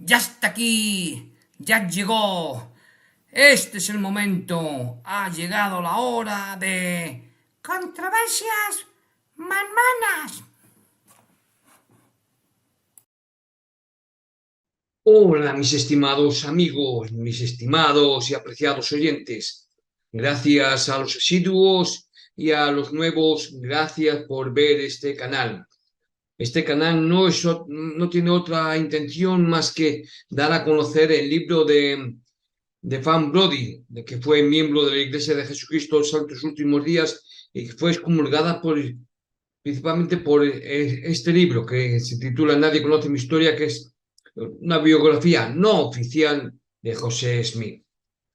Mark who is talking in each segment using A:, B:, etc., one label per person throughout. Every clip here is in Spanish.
A: Ya está aquí, ya llegó. Este es el momento. Ha llegado la hora de controversias mormonas.
B: Hola, mis estimados amigos, mis estimados y apreciados oyentes. Gracias a los asiduos y a los nuevos, gracias por ver este canal. Este canal no tiene otra intención más que dar a conocer el libro de Fan Brody, de que fue miembro de la Iglesia de Jesucristo de los Santos Últimos Días y que fue excomulgada principalmente por este libro que se titula Nadie conoce mi historia, que es una biografía no oficial de José Smith,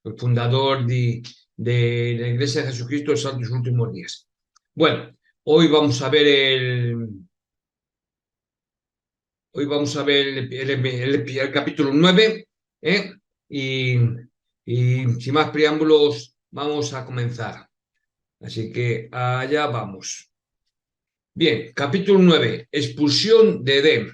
B: el fundador de la Iglesia de Jesucristo de los Santos Últimos Días. Bueno, hoy vamos a ver el capítulo 9, ¿eh? y, y sin más preámbulos vamos a comenzar. Así que allá vamos. Bien, capítulo 9, expulsión de Edén.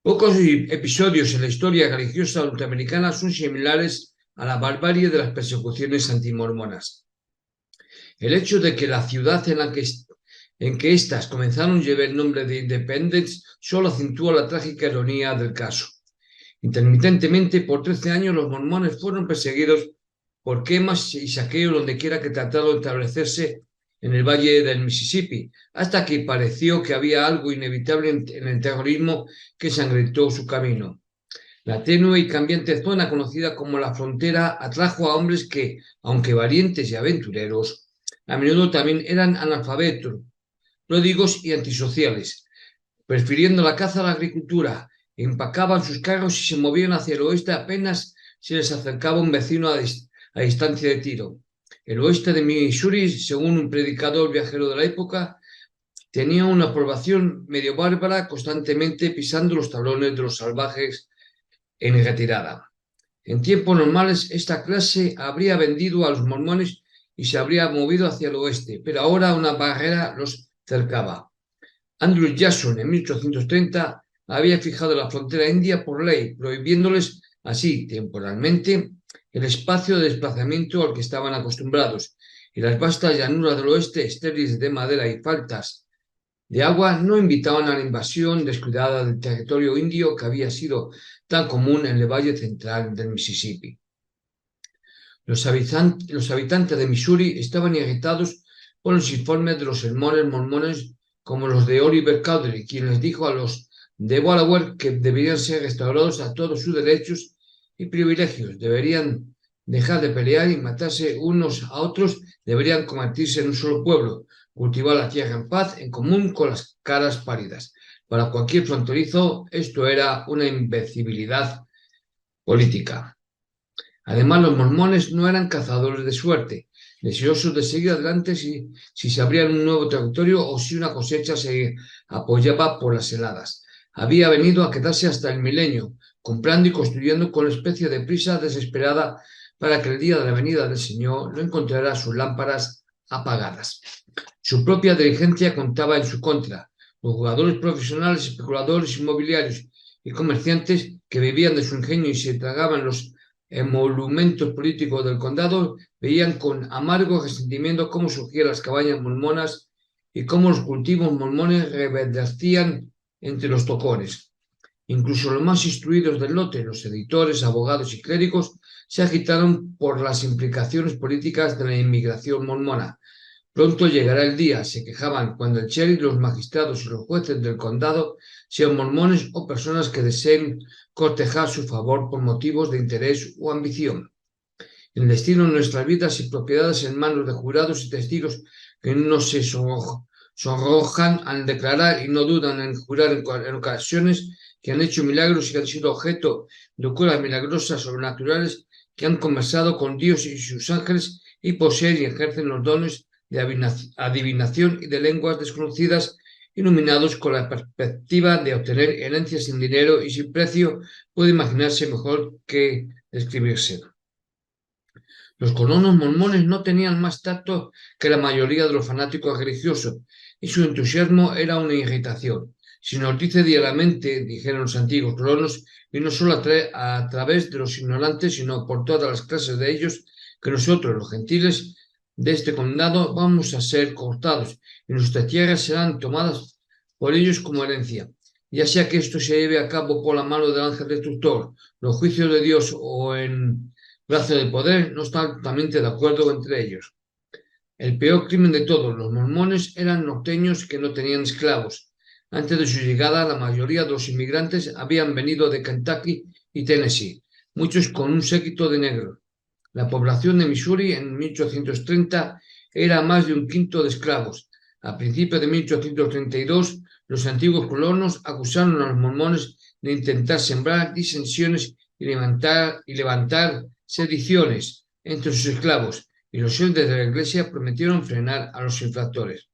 B: Pocos episodios en la historia religiosa norteamericana son similares a la barbarie de las persecuciones antimormonas. El hecho de que la ciudad en que éstas comenzaron lleve el nombre de Independence solo acentúa la trágica ironía del caso. Intermitentemente, por 13 años, los mormones fueron perseguidos por quemas y saqueos donde quiera que trataron de establecerse en el valle del Mississippi, hasta que pareció que había algo inevitable en el terrorismo que ensangrentó su camino. La tenue y cambiante zona conocida como la frontera atrajo a hombres que, aunque valientes y aventureros, a menudo también eran analfabetos, pródigos y antisociales, prefiriendo la caza a la agricultura. Empacaban sus carros y se movían hacia el oeste apenas se les acercaba un vecino a distancia de tiro. El oeste de Missouri, según un predicador viajero de la época, tenía una población medio bárbara constantemente pisando los talones de los salvajes en retirada. En tiempos normales, esta clase habría vendido a los mormones y se habría movido hacia el oeste, pero ahora una barrera los cercaba. Andrew Jackson, en 1830, había fijado la frontera india por ley, prohibiéndoles así, temporalmente, el espacio de desplazamiento al que estaban acostumbrados, y las vastas llanuras del oeste, estériles de madera y faltas de agua, no invitaban a la invasión descuidada del territorio indio que había sido tan común en el valle central del Mississippi. Los habitantes de Missouri estaban irritados por los informes de los sermones mormones como los de Oliver Cowdery, quien les dijo a los de Delaware que deberían ser restaurados a todos sus derechos y privilegios, deberían dejar de pelear y matarse unos a otros, deberían convertirse en un solo pueblo, cultivar la tierra en paz, en común con las caras pálidas. Para cualquier fronterizo, esto era una invencibilidad política. Además, los mormones no eran cazadores de suerte, deseosos de seguir adelante si se abría un nuevo territorio o si una cosecha se apoyaba por las heladas. Había venido a quedarse hasta el milenio, comprando y construyendo con una especie de prisa desesperada para que el día de la venida del Señor no encontrara sus lámparas apagadas. Su propia dirigencia contaba en su contra. Los jugadores profesionales, especuladores inmobiliarios y comerciantes que vivían de su ingenio y se tragaban los emolumentos políticos del condado veían con amargo resentimiento cómo surgían las cabañas mormonas y cómo los cultivos mormones reverdecían entre los tocones. Incluso los más instruidos del lote, los editores, abogados y clérigos, se agitaron por las implicaciones políticas de la inmigración mormona. Pronto llegará el día, se quejaban, cuando el sheriff, los magistrados y los jueces del condado sean mormones o personas que deseen cortejar su favor por motivos de interés o ambición. El destino de nuestras vidas y propiedades en manos de jurados y testigos que no se sonrojan al declarar y no dudan en jurar en ocasiones que han hecho milagros y que han sido objeto de curas milagrosas sobrenaturales, que han conversado con Dios y sus ángeles y poseen y ejercen los dones de adivinación y de lenguas desconocidas, iluminados con la perspectiva de obtener herencias sin dinero y sin precio, puede imaginarse mejor que describirse. Los colonos mormones no tenían más tacto que la mayoría de los fanáticos religiosos y su entusiasmo era una irritación. Si nos dice diariamente, dijeron los antiguos colonos, y no solo a través de los ignorantes, sino por todas las clases de ellos, que nosotros, los gentiles de este condado, vamos a ser cortados, y nuestras tierras serán tomadas por ellos como herencia. Ya sea que esto se lleve a cabo por la mano del ángel destructor, los juicios de Dios o en brazo de poder, no están totalmente de acuerdo entre ellos. El peor crimen de todos, los mormones eran norteños que no tenían esclavos. Antes de su llegada, la mayoría de los inmigrantes habían venido de Kentucky y Tennessee, muchos con un séquito de negros. La población de Missouri en 1830 era más de un quinto de esclavos. A principios de 1832, los antiguos colonos acusaron a los mormones de intentar sembrar disensiones y levantar sediciones entre sus esclavos, y los líderes de la iglesia prometieron frenar a los infractores.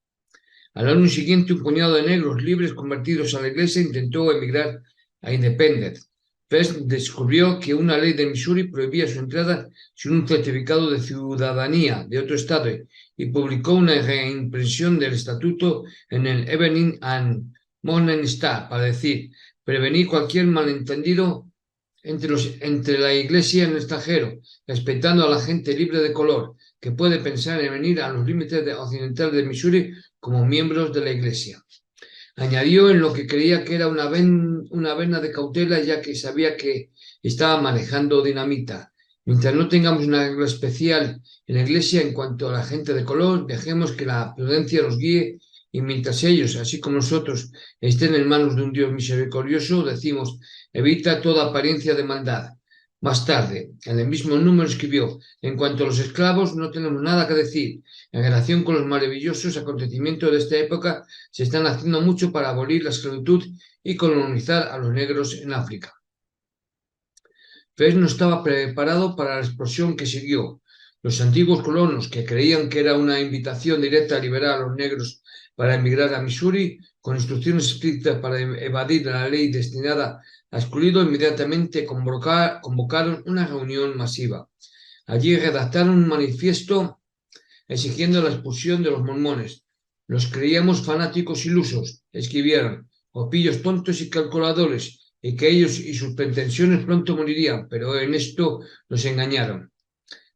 B: Al año siguiente, un puñado de negros libres convertidos a la iglesia intentó emigrar a Independence. First descubrió que una ley de Missouri prohibía su entrada sin un certificado de ciudadanía de otro estado y publicó una reimpresión del estatuto en el Evening and Morning Star para decir, prevenir cualquier malentendido entre la iglesia y el extranjero, respetando a la gente libre de color que puede pensar en venir a los límites occidentales de Missouri como miembros de la iglesia. Añadió en lo que creía que era una vena de cautela, ya que sabía que estaba manejando dinamita. Mientras no tengamos una regla especial en la iglesia en cuanto a la gente de color, dejemos que la prudencia nos guíe, y mientras ellos, así como nosotros, estén en manos de un Dios misericordioso, decimos, evita toda apariencia de maldad. Más tarde, en el mismo número escribió, en cuanto a los esclavos, no tenemos nada que decir. En relación con los maravillosos acontecimientos de esta época, se están haciendo mucho para abolir la esclavitud y colonizar a los negros en África. Fez no estaba preparado para la explosión que siguió. Los antiguos colonos, que creían que era una invitación directa a liberar a los negros para emigrar a Missouri, con instrucciones escritas para evadir la ley destinada a excluirlo, inmediatamente convocaron una reunión masiva. Allí redactaron un manifiesto exigiendo la expulsión de los mormones. Los creíamos fanáticos ilusos, escribieron, o pillos tontos y calculadores, y que ellos y sus pretensiones pronto morirían, pero en esto los engañaron.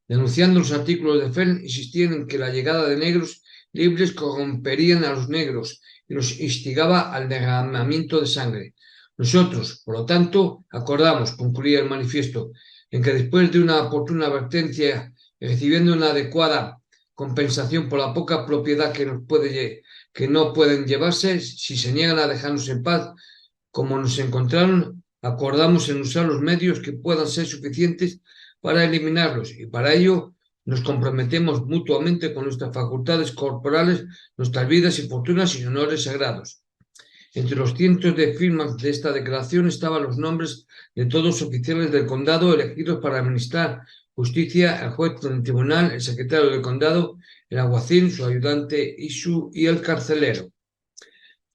B: Denunciando los artículos de Fell, insistían en que la llegada de negros libres corromperían a los negros y los instigaba al derramamiento de sangre. Nosotros, por lo tanto, acordamos, concluía el manifiesto, en que después de una oportuna advertencia y recibiendo una adecuada compensación por la poca propiedad que no pueden llevarse, si se niegan a dejarnos en paz, como nos encontraron, acordamos en usar los medios que puedan ser suficientes para eliminarlos, y para ello nos comprometemos mutuamente con nuestras facultades corporales, nuestras vidas y fortunas y honores sagrados. Entre los cientos de firmas de esta declaración estaban los nombres de todos los oficiales del condado elegidos para administrar justicia, el juez del tribunal, el secretario del condado, el alguacil, su ayudante y el carcelero.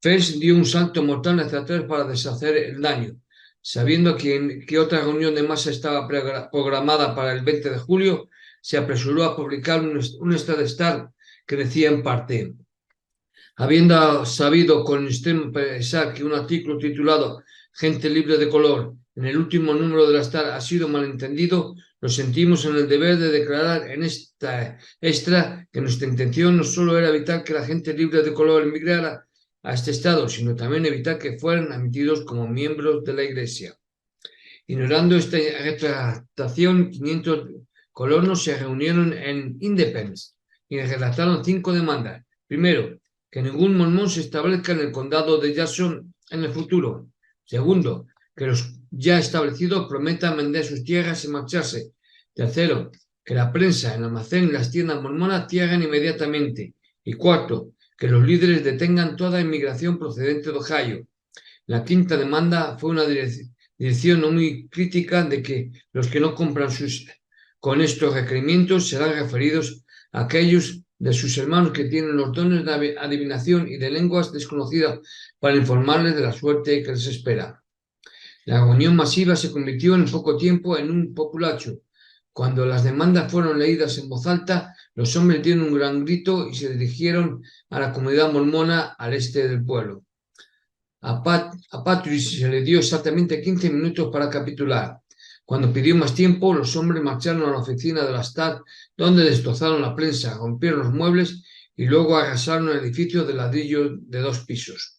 B: Fez dio un salto mortal hacia atrás para deshacer el daño. Sabiendo que otra reunión de masa estaba programada para el 20 de julio, se apresuró a publicar un estado de Star que decía en parte, habiendo sabido con extremo pesar que un artículo titulado Gente libre de color en el último número de la Star ha sido malentendido, nos sentimos en el deber de declarar en esta extra que nuestra intención no solo era evitar que la gente libre de color emigrara a este estado, sino también evitar que fueran admitidos como miembros de la Iglesia. Ignorando esta retractación, 500 colonos se reunieron en Independence y redactaron 5 demandas. Primero, que ningún mormón se establezca en el condado de Jackson en el futuro. Segundo, que los ya establecidos prometan vender sus tierras y marcharse. Tercero, que la prensa, el almacén y las tiendas mormonas cierren inmediatamente. Y cuarto, que los líderes detengan toda inmigración procedente de Ohio. La quinta demanda fue una dirección no muy crítica de que los que no cumplan con estos requerimientos serán referidos a aquellos de sus hermanos que tienen los dones de adivinación y de lenguas desconocidas para informarles de la suerte que les espera. La reunión masiva se convirtió en poco tiempo en un populacho. Cuando las demandas fueron leídas en voz alta, los hombres dieron un gran grito y se dirigieron a la comunidad mormona al este del pueblo. A Patrice se le dio exactamente 15 minutos para capitular. Cuando pidió más tiempo, los hombres marcharon a la oficina de la Stad, donde destrozaron la prensa, rompieron los muebles y luego arrasaron el edificio de ladrillo de 2 pisos.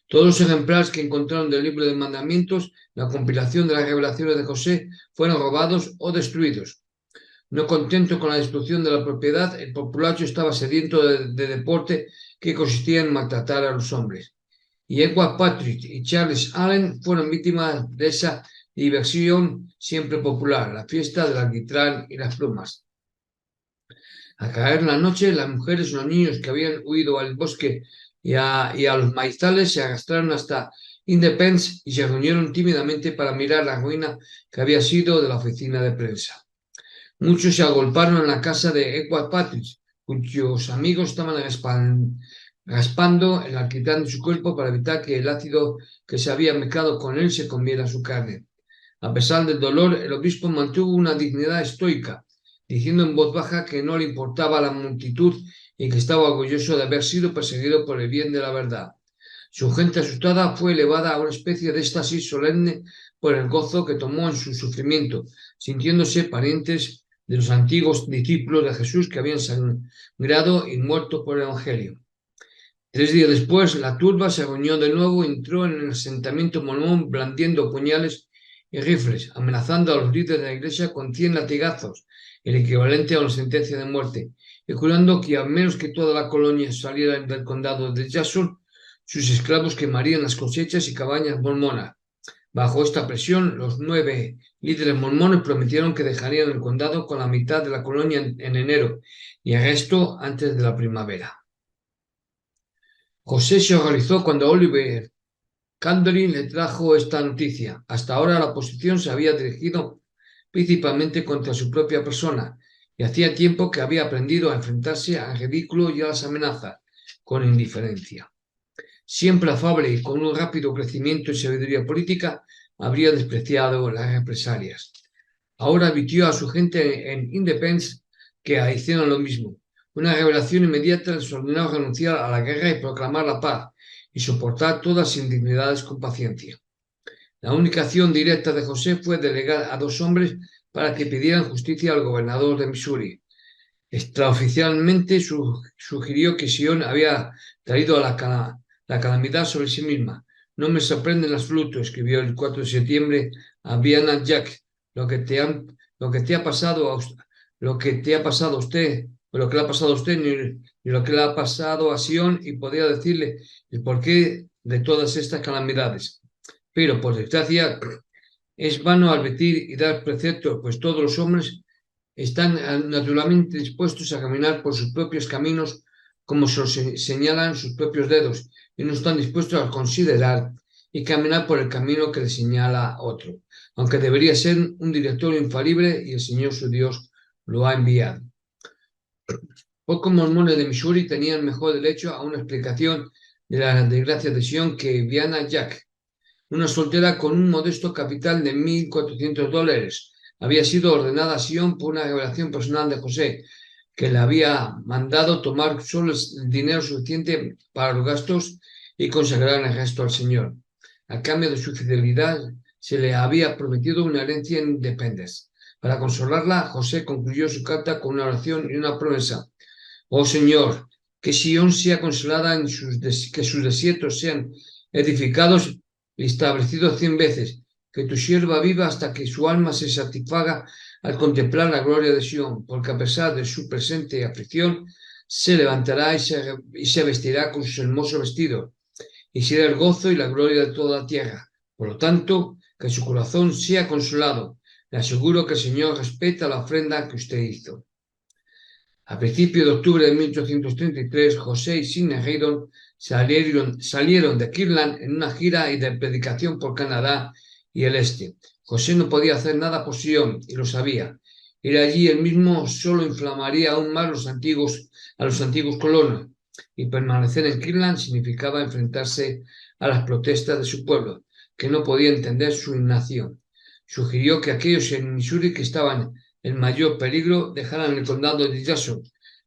B: Todos los ejemplares que encontraron del libro de mandamientos, la compilación de las revelaciones de José, fueron robados o destruidos. No contento con la destrucción de la propiedad, el populacho estaba sediento de deporte que consistía en maltratar a los hombres. Y Edward Patrick y Charles Allen fueron víctimas de esa diversión siempre popular, la fiesta del alquitrán y las plumas. Al caer la noche, las mujeres y los niños que habían huido al bosque y a los maizales se arrastraron hasta Independence y se reunieron tímidamente para mirar la ruina que había sido de la oficina de prensa. Muchos se agolparon en la casa de Edward Patrick, cuyos amigos estaban raspando el alquitrán de su cuerpo para evitar que el ácido que se había mezclado con él se comiera en su carne. A pesar del dolor, el obispo mantuvo una dignidad estoica, diciendo en voz baja que no le importaba la multitud y que estaba orgulloso de haber sido perseguido por el bien de la verdad. Su gente asustada fue elevada a una especie de éxtasis solemne por el gozo que tomó en su sufrimiento, sintiéndose parientes de los antiguos discípulos de Jesús que habían sangrado y muerto por el Evangelio. 3 días después, la turba se reunió de nuevo y entró en el asentamiento mormón blandiendo puñales y rifles, amenazando a los líderes de la iglesia con 100 latigazos, el equivalente a una sentencia de muerte, y jurando que a menos que toda la colonia saliera del condado de Jackson, sus esclavos quemarían las cosechas y cabañas mormonas. Bajo esta presión, los 9 líderes mormones prometieron que dejarían el condado con la mitad de la colonia en enero y el resto antes de la primavera. José se horrorizó cuando Oliver Cowdery le trajo esta noticia. Hasta ahora la oposición se había dirigido principalmente contra su propia persona y hacía tiempo que había aprendido a enfrentarse al ridículo y a las amenazas con indiferencia. Siempre afable y con un rápido crecimiento y sabiduría política, habría despreciado las represalias. Ahora advirtió a su gente en Independence que hicieron lo mismo. Una revelación inmediata les ordenó renunciar a la guerra y proclamar la paz y soportar todas las indignidades con paciencia. La única acción directa de José fue delegar a 2 hombres para que pidieran justicia al gobernador de Missouri. Extraoficialmente sugirió que Sion había traído la calamidad sobre sí misma. No me sorprenden las absoluto, escribió el 4 de septiembre a Brianna Jack. Lo que le ha pasado a usted, ni lo que le ha pasado a usted, ni lo que le ha pasado a Sion, y podría decirle el porqué de todas estas calamidades. Pero, por desgracia, es vano advertir y dar preceptos, pues todos los hombres están naturalmente dispuestos a caminar por sus propios caminos como se señalan sus propios dedos, y no están dispuestos a considerar y caminar por el camino que le señala otro, aunque debería ser un director infalible y el Señor su Dios lo ha enviado. Pocos mormones de Missouri tenían mejor derecho a una explicación de la desgracia de Sion que Brianna Jack, una soltera con un modesto capital de $1,400. Había sido ordenada a Sion por una revelación personal de José, que le había mandado tomar solo el dinero suficiente para los gastos y consagrar el resto al Señor. A cambio de su fidelidad, se le había prometido una herencia en Independence. Para consolarla, José concluyó su carta con una oración y una promesa. Oh Señor, que Sion sea consolada, que sus desiertos sean edificados y establecidos 100 veces, que tu sierva viva hasta que su alma se satisfaga al contemplar la gloria de Sion, porque a pesar de su presente aflicción, se levantará y se vestirá con sus hermosos vestidos, y será el gozo y la gloria de toda la tierra. Por lo tanto, que su corazón sea consolado. Le aseguro que el Señor respeta la ofrenda que usted hizo. A principios de octubre de 1833, José y Sidney Haydon salieron de Kirtland en una gira y de predicación por Canadá y el este. José no podía hacer nada por Sion y lo sabía. Ir allí él mismo solo inflamaría aún más a los antiguos colonos, y permanecer en Kirtland significaba enfrentarse a las protestas de su pueblo, que no podía entender su indignación. Sugirió que aquellos en Missouri que estaban en mayor peligro dejaran el condado de Jackson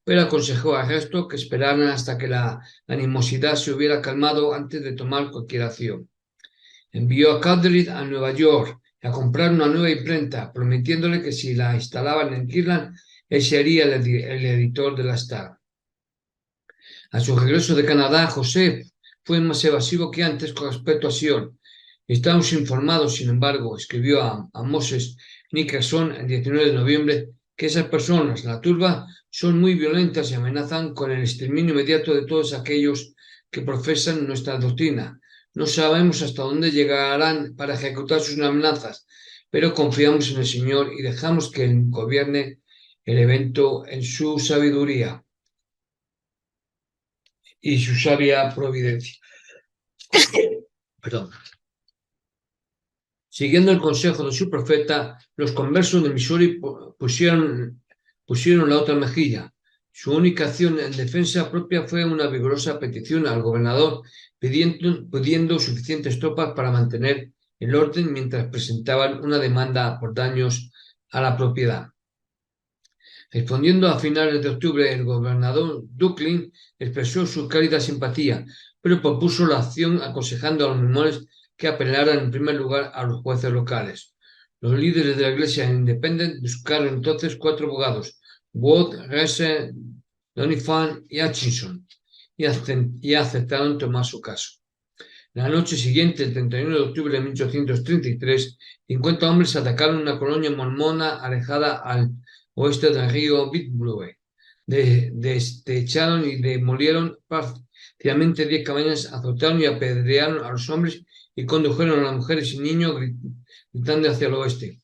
B: pero aconsejó al resto que esperaran hasta que la animosidad se hubiera calmado antes de tomar cualquier acción. Envió a Cudlitz a Nueva York a comprar una nueva imprenta, prometiéndole que si la instalaban en Kirtland, él sería el editor de la Star. A su regreso de Canadá, José fue más evasivo que antes con respecto a Sion. Estamos informados, sin embargo, escribió a Moses Nickerson el 19 de noviembre, que esas personas, la turba, son muy violentas y amenazan con el exterminio inmediato de todos aquellos que profesan nuestra doctrina. No sabemos hasta dónde llegarán para ejecutar sus amenazas, pero confiamos en el Señor y dejamos que Él gobierne el evento en su sabiduría y su sabia providencia. Perdón. Siguiendo el consejo de su profeta, los conversos de Missouri pusieron la otra mejilla. Su única acción en defensa propia fue una vigorosa petición al gobernador pidiendo suficientes tropas para mantener el orden mientras presentaban una demanda por daños a la propiedad. Respondiendo a finales de octubre, el gobernador Ducklin expresó su cálida simpatía, pero propuso la acción aconsejando a los mormones que apelaran en primer lugar a los jueces locales. Los líderes de la iglesia Independent buscaron entonces 4 abogados, Wood, Rese, Doniphan y Hutchinson, y aceptaron tomar su caso. La noche siguiente, el 31 de octubre de 1833, 50 hombres atacaron una colonia mormona alejada al oeste del río Bitblue. Desecharon y demolieron parcialmente 10 cabañas, azotaron y apedrearon a los hombres y condujeron a las mujeres y niños gritando hacia el oeste.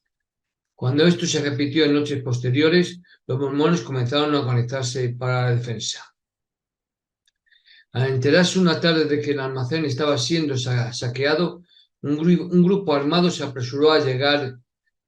B: Cuando esto se repitió en noches posteriores, los mormones comenzaron a organizarse para la defensa. Al enterarse una tarde de que el almacén estaba siendo saqueado, un grupo armado se apresuró a llegar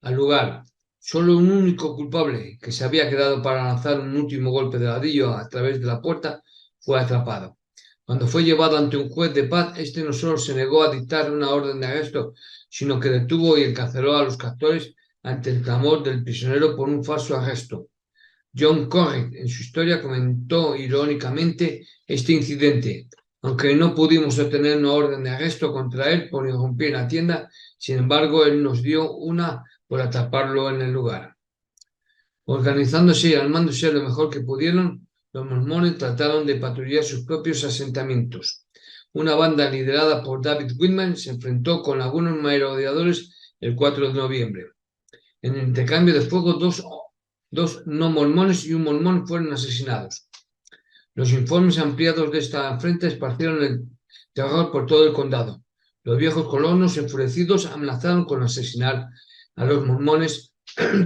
B: al lugar. Solo un único culpable, que se había quedado para lanzar un último golpe de ladrillo a través de la puerta, fue atrapado. Cuando fue llevado ante un juez de paz, este no solo se negó a dictar una orden de arresto, sino que detuvo y encarceló a los captores ante el clamor del prisionero por un falso arresto. John Corrigan, en su historia, comentó irónicamente este incidente. Aunque no pudimos obtener una orden de arresto contra él por irrumpir en la tienda, sin embargo, él nos dio una por atraparlo en el lugar. Organizándose y armándose lo mejor que pudieron, los mormones trataron de patrullar sus propios asentamientos. Una banda liderada por David Whitman se enfrentó con algunos merodeadores el 4 de noviembre. En el intercambio de fuego, dos no mormones y un mormón fueron asesinados. Los informes ampliados de esta afrenta esparcieron el terror por todo el condado. Los viejos colonos, enfurecidos, amenazaron con asesinar a los mormones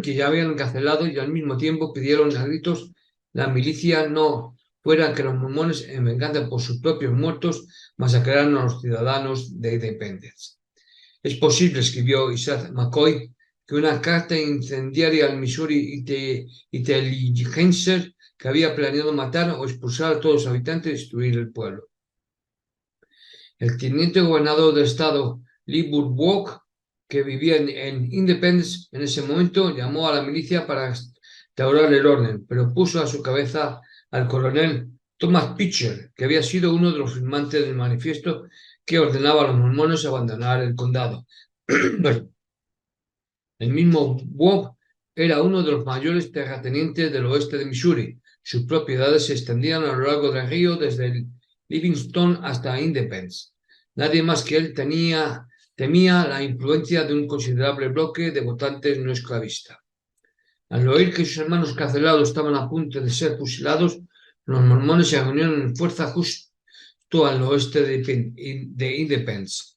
B: que ya habían encarcelado y al mismo tiempo pidieron a gritos la milicia no fuera que los mormones, en venganza por sus propios muertos, masacraran a los ciudadanos de Independence. Es posible, escribió Isaac McCoy, que una carta incendiaria al Missouri Intelligencer que había planeado matar o expulsar a todos los habitantes y destruir el pueblo. El teniente gobernador del estado, Lee Burwalk, que vivía en Independence en ese momento, llamó a la milicia para restaurar el orden, pero puso a su cabeza al coronel Thomas Pitcher, que había sido uno de los firmantes del manifiesto que ordenaba a los mormones abandonar el condado. El mismo Bob era uno de los mayores terratenientes del oeste de Missouri. Sus propiedades se extendían a lo largo del río desde Livingston hasta Independence. Nadie más que él temía la influencia de un considerable bloque de votantes no esclavistas. Al oír que sus hermanos carcelados estaban a punto de ser fusilados, los mormones se reunieron en fuerza justo al oeste de Independence.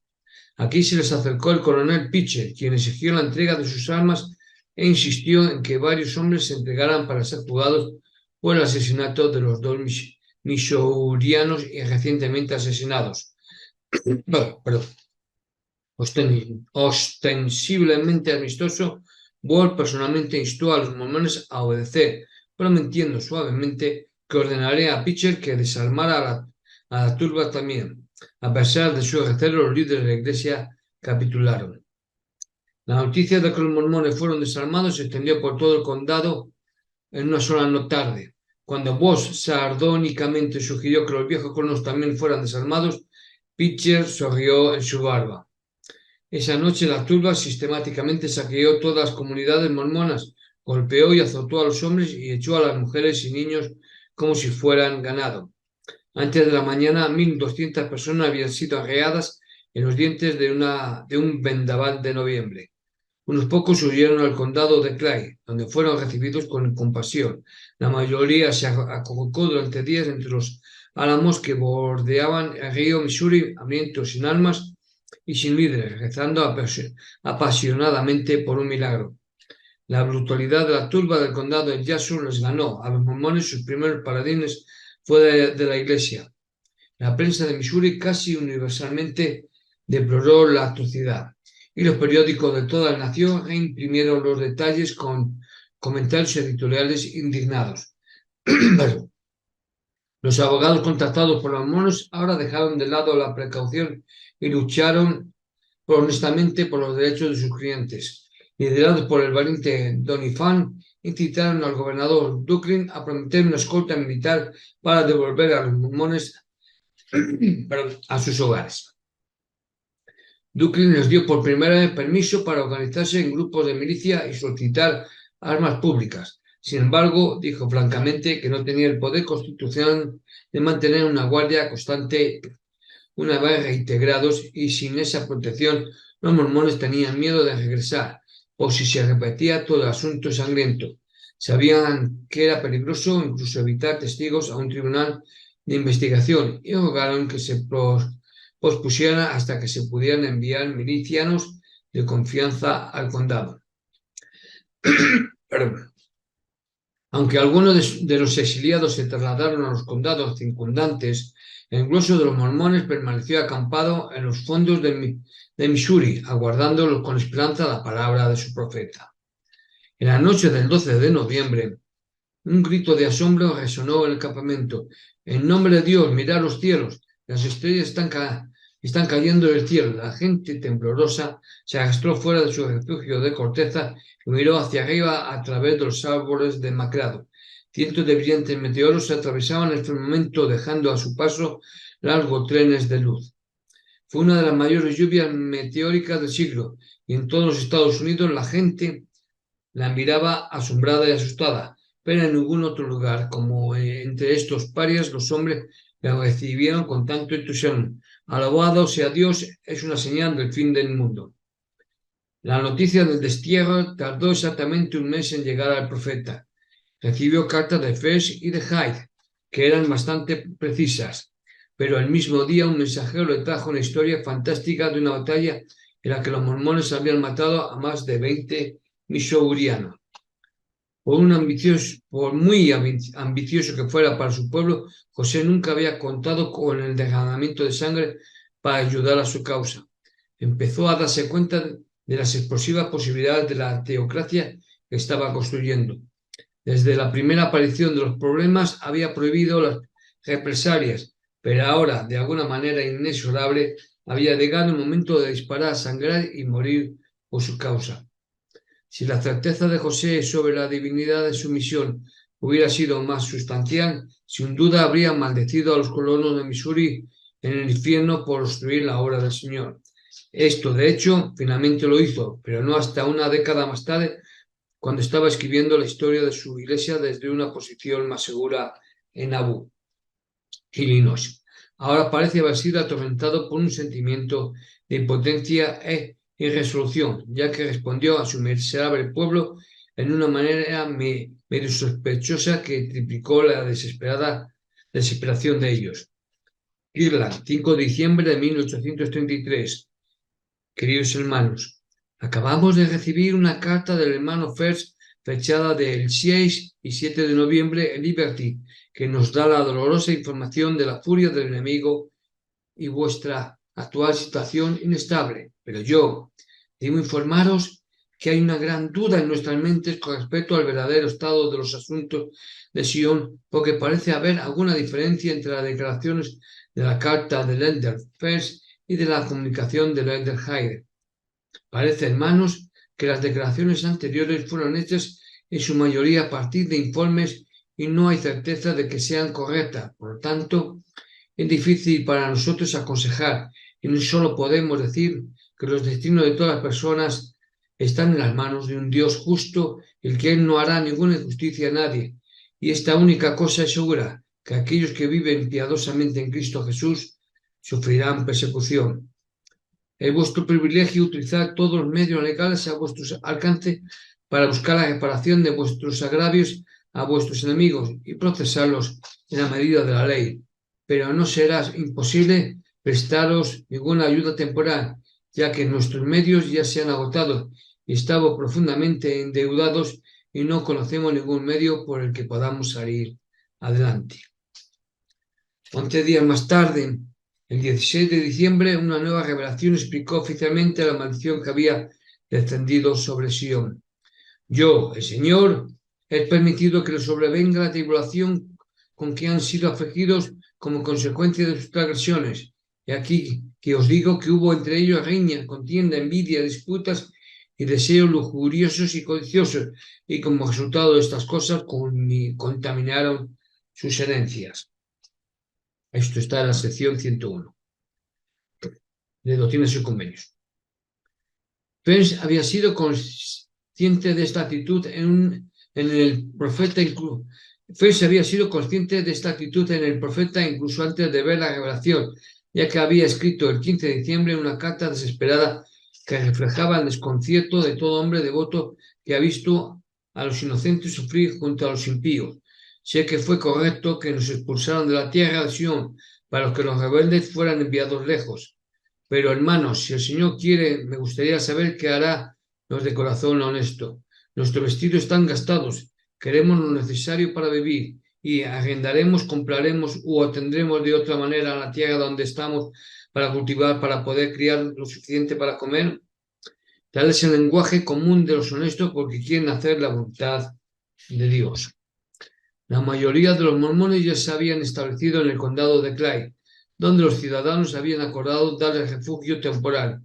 B: Aquí se les acercó el coronel Pitcher, quien exigió la entrega de sus armas e insistió en que varios hombres se entregaran para ser juzgados por el asesinato de los 2 missourianos y recientemente asesinados. Ostensiblemente amistoso, Ward personalmente instó a los mormones a obedecer, prometiendo suavemente que ordenaría a Pitcher que desarmara a la turba también. A pesar de su recelo, los líderes de la iglesia capitularon. La noticia de que los mormones fueron desarmados se extendió por todo el condado en una sola tarde. Cuando Bosch sardónicamente sugirió que los viejos colonos también fueran desarmados, Pitcher sonrió en su barba. Esa noche la turba sistemáticamente saqueó todas las comunidades mormonas, golpeó y azotó a los hombres y echó a las mujeres y niños como si fueran ganado. Antes de la mañana, 1.200 personas habían sido arreadas en los dientes de un vendaval de noviembre. Unos pocos huyeron al condado de Clay, donde fueron recibidos con compasión. La mayoría se acurrucó durante días entre los álamos que bordeaban el río Missouri, hambrientos, sin armas y sin líderes, rezando apasionadamente por un milagro. La brutalidad de la turba del condado de Jackson les ganó a los mormones sus primeros paladines fuera de la iglesia. La prensa de Missouri casi universalmente deploró la atrocidad y los periódicos de toda la nación reimprimieron los detalles con comentarios editoriales indignados. Los abogados contactados por los mormones ahora dejaron de lado la precaución y lucharon honestamente por los derechos de sus clientes. Liderados por el valiente Doniphan, incitaron al gobernador Ducklin a prometer una escolta militar para devolver a los mormones a sus hogares. Ducklin les dio por primera vez permiso para organizarse en grupos de milicia y solicitar armas públicas. Sin embargo, dijo francamente que no tenía el poder constitucional de mantener una guardia constante una vez reintegrados, y sin esa protección los mormones tenían miedo de regresar, o si se repetía todo el asunto sangriento. Sabían que era peligroso incluso evitar testigos a un tribunal de investigación y rogaron que se pospusiera hasta que se pudieran enviar milicianos de confianza al condado. Aunque algunos de los exiliados se trasladaron a los condados circundantes, el grueso de los mormones permaneció acampado en los fondos de Missouri, aguardando con esperanza la palabra de su profeta. En la noche del 12 de noviembre, un grito de asombro resonó en el campamento. En nombre de Dios, mirad los cielos, las estrellas están cayendo del cielo. La gente temblorosa se arrastró fuera de su refugio de corteza y miró hacia arriba a través de los árboles demacrados. Cientos de brillantes meteoros atravesaban el firmamento, dejando a su paso largos trenes de luz. Fue una de las mayores lluvias meteóricas del siglo, y en todos los Estados Unidos la gente la miraba asombrada y asustada, pero en ningún otro lugar, como entre estos parias, los hombres la recibieron con tanto entusiasmo. Alabado sea Dios, es una señal del fin del mundo. La noticia del destierro tardó exactamente un mes en llegar al profeta. Recibió cartas de Fez y de Hyde, que eran bastante precisas, pero el mismo día un mensajero le trajo una historia fantástica de una batalla en la que los mormones habían matado a más de 20 missourianos. Por muy ambicioso que fuera para su pueblo, José nunca había contado con el derramamiento de sangre para ayudar a su causa. Empezó a darse cuenta de las explosivas posibilidades de la teocracia que estaba construyendo. Desde la primera aparición de los problemas había prohibido las represalias, pero ahora, de alguna manera inexorable, había llegado el momento de disparar, sangrar y morir por su causa. Si la certeza de José sobre la divinidad de su misión hubiera sido más sustancial, sin duda habría maldecido a los colonos de Missouri en el infierno por obstruir la obra del Señor. Esto, de hecho, finalmente lo hizo, pero no hasta una década más tarde, cuando estaba escribiendo la historia de su iglesia desde una posición más segura en Nauvoo, Illinois. Ahora parece haber sido atormentado por un sentimiento de impotencia e irresolución, ya que respondió a su miserable pueblo en una manera medio sospechosa que triplicó la desesperación de ellos. Irland, 5 de diciembre de 1833. Queridos hermanos, acabamos de recibir una carta del hermano Fers fechada del 6 y 7 de noviembre en Liberty, que nos da la dolorosa información de la furia del enemigo y vuestra actual situación inestable. Pero yo debo informaros que hay una gran duda en nuestras mentes con respecto al verdadero estado de los asuntos de Sion, porque parece haber alguna diferencia entre las declaraciones de la carta del elder Fers y de la comunicación del elder Hyde. Parece, hermanos, que las declaraciones anteriores fueron hechas en su mayoría a partir de informes y no hay certeza de que sean correctas. Por lo tanto, es difícil para nosotros aconsejar y no solo podemos decir que los destinos de todas las personas están en las manos de un Dios justo, el que Él no hará ninguna injusticia a nadie. Y esta única cosa es segura, que aquellos que viven piadosamente en Cristo Jesús sufrirán persecución. Es vuestro privilegio utilizar todos los medios legales a vuestro alcance para buscar la reparación de vuestros agravios a vuestros enemigos y procesarlos en la medida de la ley. Pero no será imposible prestaros ninguna ayuda temporal, ya que nuestros medios ya se han agotado y estamos profundamente endeudados y no conocemos ningún medio por el que podamos salir adelante. 11 días más tarde, el 16 de diciembre, una nueva revelación explicó oficialmente la maldición que había descendido sobre Sion. Yo, el Señor, he permitido que les sobrevenga la tribulación con que han sido afligidos como consecuencia de sus transgresiones. Y aquí que os digo que hubo entre ellos riña, contienda, envidia, disputas y deseos lujuriosos y codiciosos, y como resultado de estas cosas contaminaron sus herencias. Esto está en la sección 101 de Doctrinas y Convenios. Pence había sido consciente de esta actitud en el profeta, Pence había sido consciente de esta actitud en el profeta incluso antes de ver la revelación, ya que había escrito el 15 de diciembre una carta desesperada que reflejaba el desconcierto de todo hombre devoto que ha visto a los inocentes sufrir junto a los impíos. Sé que fue correcto que nos expulsaron de la tierra de Sion para que los rebeldes fueran enviados lejos. Pero hermanos, si el Señor quiere, me gustaría saber qué hará los de corazón honesto. Nuestros vestidos están gastados, queremos lo necesario para vivir y arrendaremos, compraremos u obtendremos de otra manera la tierra donde estamos para cultivar, para poder criar lo suficiente para comer. Tal es el lenguaje común de los honestos porque quieren hacer la voluntad de Dios. La mayoría de los mormones ya se habían establecido en el condado de Clay, donde los ciudadanos habían acordado darles refugio temporal.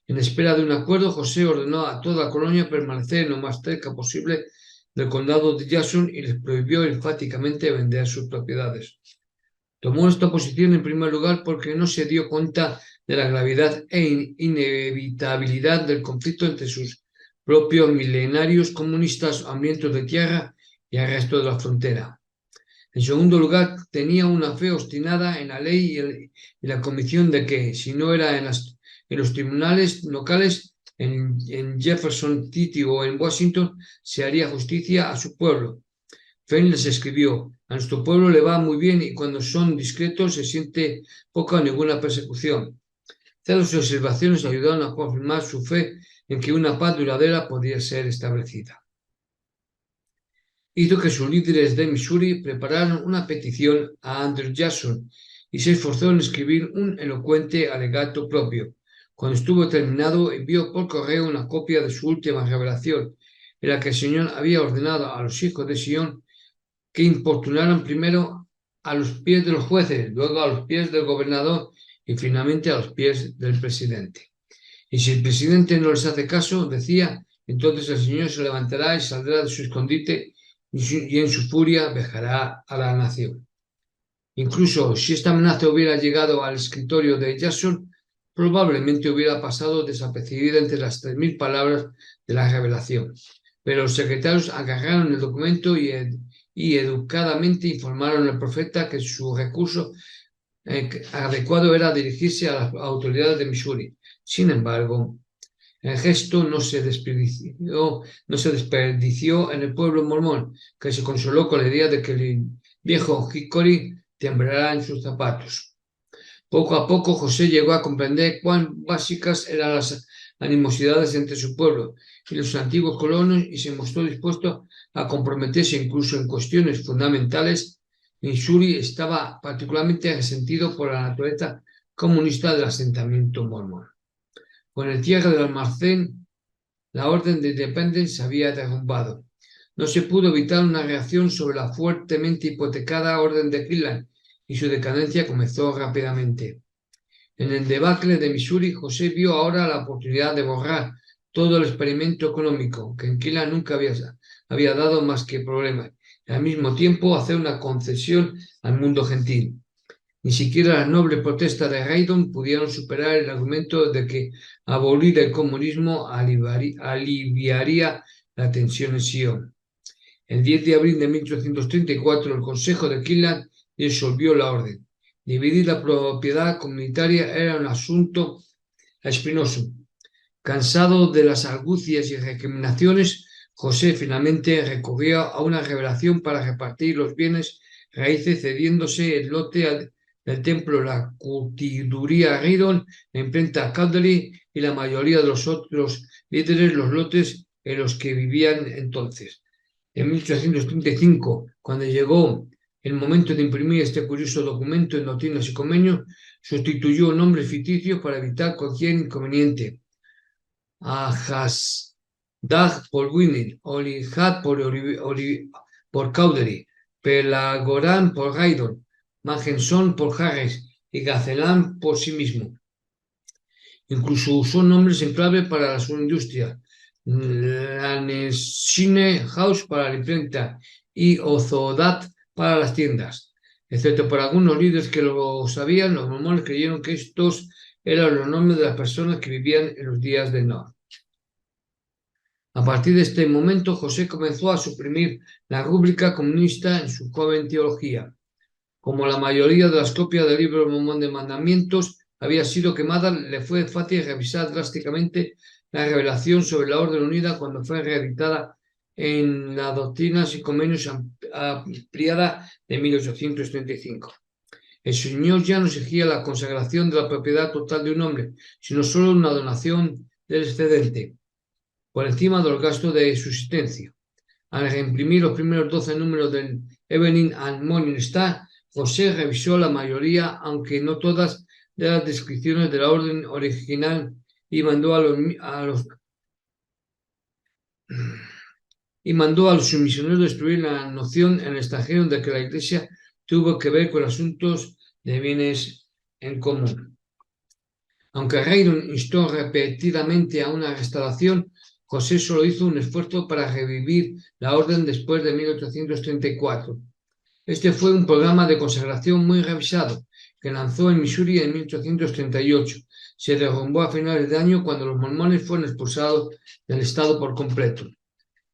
B: En espera de un acuerdo, José ordenó a toda la colonia permanecer lo más cerca posible del condado de Jackson y les prohibió enfáticamente vender sus propiedades. Tomó esta posición en primer lugar porque no se dio cuenta de la gravedad e inevitabilidad del conflicto entre sus propios milenarios comunistas hambrientos de tierra y el resto de la frontera. En segundo lugar, tenía una fe obstinada en la ley y la convicción de que, si no era en los tribunales locales, en Jefferson City o en Washington, se haría justicia a su pueblo. Fenn les escribió: a nuestro pueblo le va muy bien y cuando son discretos se siente poca o ninguna persecución. Estas observaciones ayudaron a confirmar su fe en que una paz duradera podía ser establecida. Hizo que sus líderes de Missouri prepararan una petición a Andrew Jackson y se esforzó en escribir un elocuente alegato propio. Cuando estuvo terminado, envió por correo una copia de su última revelación, en la que el Señor había ordenado a los hijos de Sion que importunaran primero a los pies de los jueces, luego a los pies del gobernador y finalmente a los pies del presidente. Y si el presidente no les hace caso, decía, entonces el Señor se levantará y saldrá de su escondite y en su furia vejará a la nación. Incluso si esta amenaza hubiera llegado al escritorio de Jackson, probablemente hubiera pasado desapercibida entre las 3.000 palabras de la revelación. Pero los secretarios agarraron el documento y educadamente informaron al profeta que su recurso adecuado era dirigirse a las autoridades de Missouri. Sin embargo, el gesto no se desperdició en el pueblo mormón, que se consoló con la idea de que el viejo Hickory temblará en sus zapatos. Poco a poco José llegó a comprender cuán básicas eran las animosidades entre su pueblo y los antiguos colonos y se mostró dispuesto a comprometerse incluso en cuestiones fundamentales. Missouri estaba particularmente resentido por la naturaleza comunista del asentamiento mormón. Con el cierre del almacén, la orden de Independence se había derrumbado. No se pudo evitar una reacción sobre la fuertemente hipotecada orden de Cleveland y su decadencia comenzó rápidamente. En el debacle de Missouri, José vio ahora la oportunidad de borrar todo el experimento económico que en Cleveland nunca había dado más que problemas. y al mismo tiempo hacer una concesión al mundo gentil. Ni siquiera las nobles protestas de Haydn pudieron superar el argumento de que abolir el comunismo aliviaría la tensión en Sion. El 10 de abril de 1834, el Consejo de Kirtland disolvió la orden. Dividir la propiedad comunitaria era un asunto espinoso. Cansado de las argucias y recriminaciones, José finalmente recurrió a una revelación para repartir los bienes raíces, cediéndose el lote del templo, la curtiduría Haydn, la imprenta Caldery y la mayoría de los otros líderes los lotes en los que vivían entonces. En 1835, cuando llegó el momento de imprimir este curioso documento en Doctrinas y Convenios, sustituyó nombres ficticios para evitar cualquier inconveniente. Ahasdag por Winning, Olihad por Cowdery, Pelagorán por Haydn, Mangenson por Harris y Gacelán por sí mismo. Incluso usó nombres en clave para la industria, Lanesine House para la imprenta y Ozodat para las tiendas. Excepto por algunos líderes que lo sabían, los mormones creyeron que estos eran los nombres de las personas que vivían en los días del norte. A partir de este momento, José comenzó a suprimir la rúbrica comunista en su joven teología. Como la mayoría de las copias del libro mormón de mandamientos había sido quemada, le fue fácil revisar drásticamente la revelación sobre la Orden Unida cuando fue reeditada en las Doctrinas y Convenios ampliada de 1835. El Señor ya no exigía la consagración de la propiedad total de un hombre, sino solo una donación del excedente, por encima de los gastos de subsistencia. Al reimprimir los primeros 12 números del Evening and Morning Star, José revisó la mayoría, aunque no todas, de las descripciones de la orden original y mandó a los misioneros destruir la noción en el extranjero de que la Iglesia tuvo que ver con asuntos de bienes en común. Aunque Haydn instó repetidamente a una restauración, José solo hizo un esfuerzo para revivir la orden después de 1834. Este fue un programa de consagración muy revisado que lanzó en Missouri en 1838. Se derrumbó a finales de año cuando los mormones fueron expulsados del estado por completo.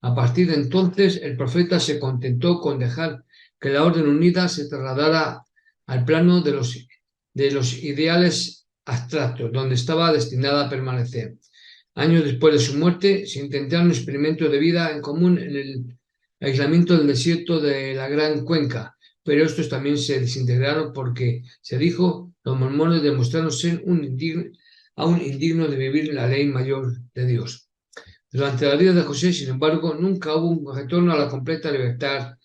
B: A partir de entonces, el profeta se contentó con dejar que la Orden Unida se trasladara al plano de los ideales abstractos, donde estaba destinada a permanecer. Años después de su muerte, se intentaron experimentos de vida en común en el aislamiento del desierto de la Gran Cuenca, pero estos también se desintegraron porque, se dijo, los mormones demostraron ser aún indignos de vivir la ley mayor de Dios. Durante la vida de José, sin embargo, nunca hubo un retorno a la completa libertad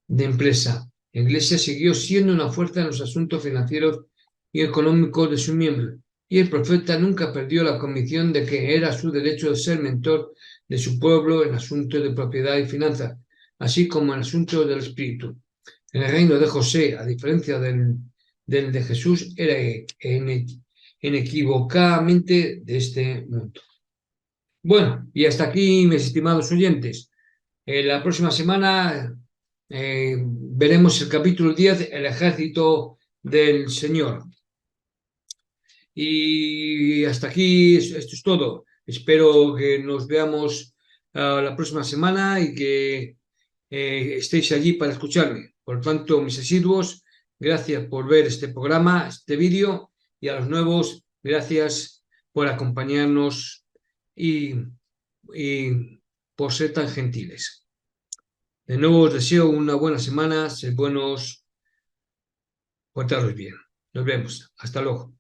B: de empresa. La Iglesia siguió siendo una fuerza en los asuntos financieros y económicos de sus miembros, y el profeta nunca perdió la convicción de que era su derecho de ser mentor de su pueblo en asuntos de propiedad y finanzas, así como en asuntos del espíritu. El reino de José, a diferencia del de Jesús, era inequívocamente de este mundo. Bueno, y hasta aquí, mis estimados oyentes. La próxima semana veremos el capítulo 10, el ejército del Señor. Y hasta aquí, esto es todo. Espero que nos veamos la próxima semana y que estéis allí para escucharme. Por tanto, mis asiduos, gracias por ver este programa, este vídeo, y a los nuevos, gracias por acompañarnos y por ser tan gentiles. De nuevo os deseo una buena semana, sed buenos, portaros bien. Nos vemos. Hasta luego.